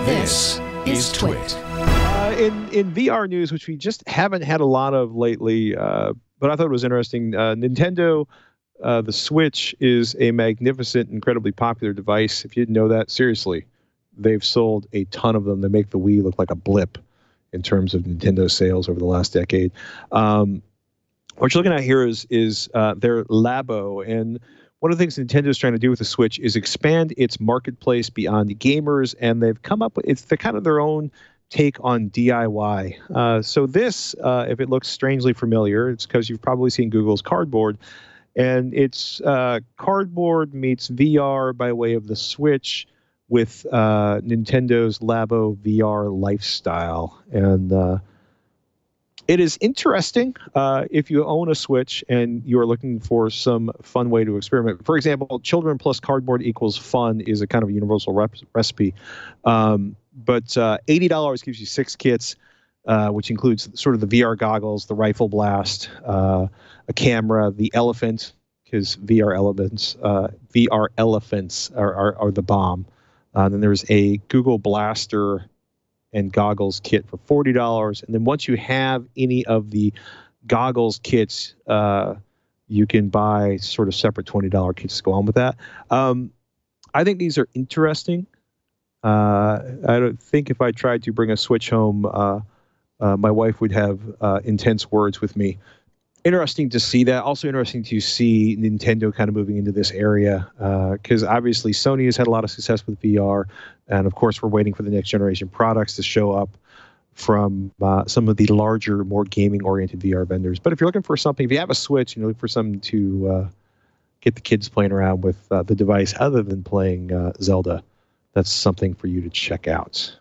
This is Twit. In VR news, which we just haven't had a lot of lately, but I thought it was interesting. Nintendo, the Switch is a magnificent, incredibly popular device. If you didn't know that, seriously, they've sold a ton of them. They make the Wii look like a blip in terms of Nintendo sales over the last decade. What you're looking at here is their Labo, and one of the things Nintendo is trying to do with the Switch is expand its marketplace beyond the gamers, and they've come up with kind of their own take on DIY. So this, if it looks strangely familiar, it's because you've probably seen Google's Cardboard, and it's Cardboard meets VR by way of the Switch with Nintendo's Labo VR lifestyle. And it is interesting if you own a Switch and you're looking for some fun way to experiment. For example, children plus cardboard equals fun is a kind of universal recipe. But $80 gives you 6 kits, which includes sort of the VR goggles, the rifle blast, a camera, the elephant, because VR elephants are the bomb. Then there's a Google Blaster and goggles kit for $40. And then once you have any of the goggles kits, you can buy sort of separate $20 kits to go on with that. I think these are interesting. I don't think if I tried to bring a Switch home, my wife would have intense words with me. Interesting to see that. Also interesting to see Nintendo kind of moving into this area, because obviously Sony has had a lot of success with VR, and of course we're waiting for the next generation products to show up from some of the larger, more gaming-oriented VR vendors. But if you're looking for something, if you have a Switch and you're looking for something to get the kids playing around with the device other than playing Zelda, that's something for you to check out.